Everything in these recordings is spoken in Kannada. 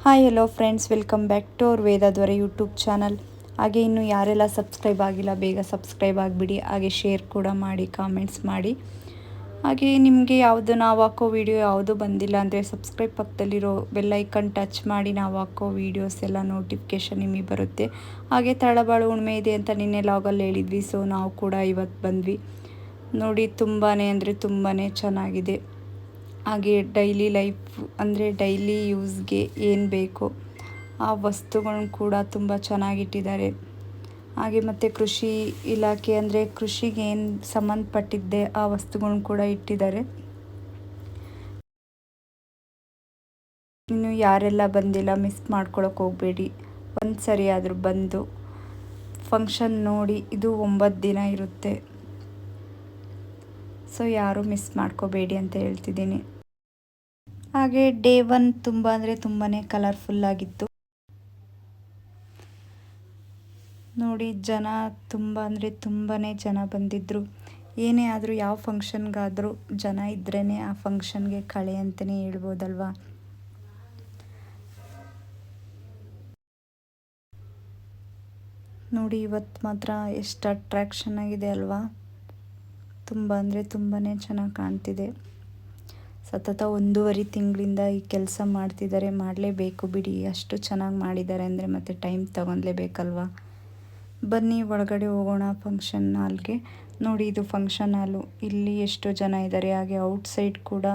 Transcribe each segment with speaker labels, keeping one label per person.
Speaker 1: Hi hello friends, welcome back to our ವೇದಾದ್ವರ ಯೂಟ್ಯೂಬ್ ಚಾನಲ್. ಹಾಗೆ ಇನ್ನು ಯಾರೆಲ್ಲ ಸಬ್ಸ್ಕ್ರೈಬ್ ಆಗಿಲ್ಲ ಬೇಗ ಸಬ್ಸ್ಕ್ರೈಬ್ ಆಗಿಬಿಡಿ. ಹಾಗೆ ಶೇರ್ ಕೂಡ ಮಾಡಿ, ಕಾಮೆಂಟ್ಸ್ ಮಾಡಿ. ಹಾಗೆ ನಿಮಗೆ ಯಾವುದು ನಾವು ಹಾಕೋ ವಿಡಿಯೋ ಯಾವುದು ಬಂದಿಲ್ಲ ಅಂದರೆ ಸಬ್ಸ್ಕ್ರೈಬ್ ಪಕ್ಕದಲ್ಲಿರೋ ಬೆಲ್ಲೈಕನ್ ಟಚ್ ಮಾಡಿ. ನಾವು ಹಾಕೋ ವೀಡಿಯೋಸ್ ಎಲ್ಲ ನೋಟಿಫಿಕೇಷನ್ ನಿಮಗೆ ಬರುತ್ತೆ. ಹಾಗೆ ತಳಬಾಳು ಹುಣ್ಣಿಮೆ ಇದೆ ಅಂತ ನಿನ್ನೆ ಲಾಗಲ್ಲಿ ಹೇಳಿದ್ವಿ. ಸೊ ನಾವು ಕೂಡ ಇವತ್ತು ಬಂದ್ವಿ. ನೋಡಿ, ತುಂಬಾ ಅಂದರೆ ತುಂಬಾ ಚೆನ್ನಾಗಿದೆ. ಹಾಗೆ ಡೈಲಿ ಲೈಫ್ ಅಂದರೆ ಡೈಲಿ ಯೂಸ್ಗೆ ಏನು ಬೇಕೋ ಆ ವಸ್ತುಗಳನ್ನ ಕೂಡ ತುಂಬ ಚೆನ್ನಾಗಿಟ್ಟಿದ್ದಾರೆ. ಹಾಗೆ ಮತ್ತು ಕೃಷಿ ಇಲಾಖೆ ಅಂದರೆ ಕೃಷಿಗೆ ಏನು ಸಂಬಂಧಪಟ್ಟಿದ್ದೆ ಆ ವಸ್ತುಗಳನ್ನ ಕೂಡ ಇಟ್ಟಿದ್ದಾರೆ. ಇನ್ನು ಯಾರೆಲ್ಲ ಬಂದಿಲ್ಲ ಮಿಸ್ ಮಾಡ್ಕೊಳಕ್ಕೆ ಹೋಗಬೇಡಿ. ಒಂದು ಸರಿ ಆದರೂ ಬಂದು ಫಂಕ್ಷನ್ ನೋಡಿ. ಇದು 9 ದಿನ ಇರುತ್ತೆ. ಸೊ ಯಾರೂ ಮಿಸ್ ಮಾಡ್ಕೋಬೇಡಿ ಅಂತ ಹೇಳ್ತಿದ್ದೀನಿ. ಹಾಗೆ ಡೇ 1 ತುಂಬ ಅಂದರೆ ತುಂಬಾ ಕಲರ್ಫುಲ್ ಆಗಿತ್ತು. ನೋಡಿ, ಜನ ತುಂಬ ಅಂದರೆ ತುಂಬಾ ಜನ ಬಂದಿದ್ದರು. ಏನೇ ಆದರೂ ಯಾವ ಫಂಕ್ಷನ್ಗಾದರೂ ಜನ ಇದ್ರೇ ಆ ಫಂಕ್ಷನ್ಗೆ ಕಳೆ ಅಂತಲೇ ಹೇಳ್ಬೋದಲ್ವಾ. ನೋಡಿ, ಇವತ್ತು ಮಾತ್ರ ಎಷ್ಟು ಅಟ್ರಾಕ್ಷನ್ ಆಗಿದೆ ಅಲ್ವಾ. ತುಂಬ ಅಂದರೆ ತುಂಬಾ ಚೆನ್ನಾಗಿ ಕಾಣ್ತಿದೆ. ಸತತ 1.5 ತಿಂಗಳಿಂದ ಈ ಕೆಲಸ ಮಾಡ್ತಿದ್ದಾರೆ. ಮಾಡಲೇಬೇಕು ಬಿಡಿ, ಅಷ್ಟು ಚೆನ್ನಾಗಿ ಮಾಡಿದ್ದಾರೆ ಅಂದರೆ ಮತ್ತೆ ಟೈಮ್ ತಗೊಳ್ಲೇಬೇಕಲ್ವಾ. ಬನ್ನಿ ಒಳಗಡೆ ಹೋಗೋಣ ಫಂಕ್ಷನ್ ಹಾಲ್ಗೆ. ನೋಡಿ, ಇದು ಫಂಕ್ಷನ್ ಹಾಲು. ಇಲ್ಲಿ ಎಷ್ಟು ಜನ ಇದ್ದಾರೆ. ಹಾಗೆ ಔಟ್ಸೈಡ್ ಕೂಡ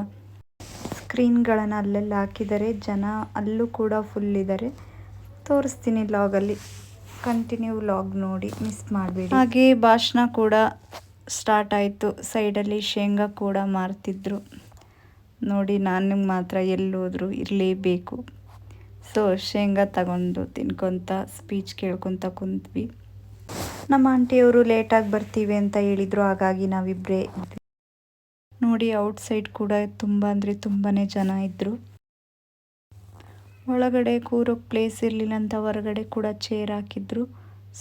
Speaker 1: ಸ್ಕ್ರೀನ್ಗಳನ್ನು ಅಲ್ಲೆಲ್ಲ ಹಾಕಿದ್ದಾರೆ. ಜನ ಅಲ್ಲೂ ಕೂಡ ಫುಲ್ ಇದ್ದಾರೆ. ತೋರಿಸ್ತೀನಿ ಲಾಗಲ್ಲಿ. ಕಂಟಿನ್ಯೂ ಲಾಗ್ ನೋಡಿ, ಮಿಸ್ ಮಾಡಬೇಡಿ. ಹಾಗೆ ಭಾಷಣ ಕೂಡ ಸ್ಟಾರ್ಟ್ ಆಯಿತು. ಸೈಡಲ್ಲಿ ಶೇಂಗಾ ಕೂಡ ಮಾರ್ತಿದ್ರು. ನೋಡಿ, ನನಗೆ ಮಾತ್ರ ಎಲ್ಲೋದ್ರೂ ಇರಲೇಬೇಕು. ಸೊ ಶೇಂಗಾ ತಗೊಂಡು ತಿನ್ಕೊತ ಸ್ಪೀಚ್ ಕೇಳ್ಕೊತ ಕುಂತ್ವಿ. ನಮ್ಮ ಆಂಟಿಯವರು ಲೇಟಾಗಿ ಬರ್ತೀವಿ ಅಂತ ಹೇಳಿದರು. ಹಾಗಾಗಿ ನಾವಿಬ್ಬರೇ ಇದ್ವಿ. ನೋಡಿ, ಔಟ್ಸೈಡ್ ಕೂಡ ತುಂಬ ಅಂದರೆ ತುಂಬಾ ಜನ ಇದ್ದರು. ಒಳಗಡೆ ಕೂರೋಕ್ಕೆ ಪ್ಲೇಸ್ ಇರಲಿಲ್ಲ ಅಂತ ಹೊರಗಡೆ ಕೂಡ ಚೇರ್ ಹಾಕಿದ್ರು.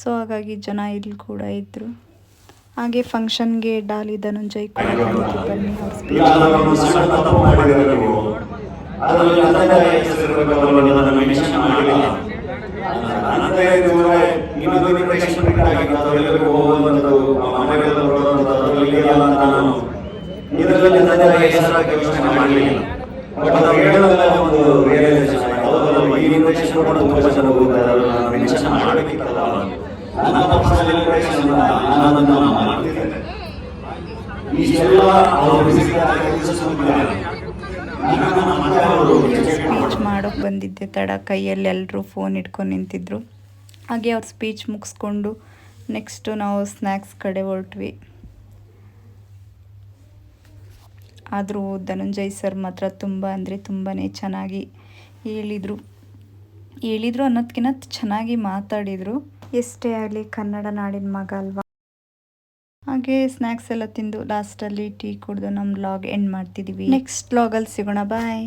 Speaker 1: ಸೊ ಹಾಗಾಗಿ ಜನ ಇಲ್ಲಿ ಕೂಡ ಇದ್ದರು. ಹಾಗೆ ಫಂಕ್ಷನ್ಗೆ ಡಾಲಿ ಧನಂಜಯ್ ಕೂಡ ಬಂದಿದ್ರು. ಬನ್ನಿ, ಅವ್ರ ಸ್ಪೀಚ್ ಸ್ಪೀಚ್ ಮಾಡೋಕ್ಕೆ ಬಂದಿದ್ದೆ ತಡ. ಕೈಯಲ್ಲಿ ಎಲ್ಲರೂ ಫೋನ್ ಇಟ್ಕೊಂಡು ನಿಂತಿದ್ರು. ಹಾಗೆ ಅವ್ರ ಸ್ಪೀಚ್ ಮುಗಿಸ್ಕೊಂಡು ನೆಕ್ಸ್ಟು ನಾವು ಸ್ನ್ಯಾಕ್ಸ್ ಕಡೆ ಹೊರಟ್ವಿ. ಆದರೂ ಧನಂಜಯ್ ಸರ್ ಮಾತ್ರ ತುಂಬ ಅಂದರೆ ತುಂಬಾ ಚೆನ್ನಾಗಿ ಹೇಳಿದರು ಅನ್ನೋದಕ್ಕಿಂತ ಚೆನ್ನಾಗಿ ಮಾತಾಡಿದರು. ಎಷ್ಟೇ ಆಗಲಿ ಕನ್ನಡ ನಾಡಿನ ಮಗ ಅಲ್ವಾ. ಹಾಗೆ ಸ್ನ್ಯಾಕ್ಸ್ ಎಲ್ಲ ತಿಂದು ಲಾಸ್ಟಲ್ಲಿ ಟೀ ಕುಡಿದು ನಮ್ಮ ವ್ಲಾಗ್ ಎಂಡ್ ಮಾಡ್ತಿದ್ದೀವಿ. ನೆಕ್ಸ್ಟ್ ವ್ಲಾಗಲ್ಲಿ ಸಿಗೋಣ. ಬಾಯ್.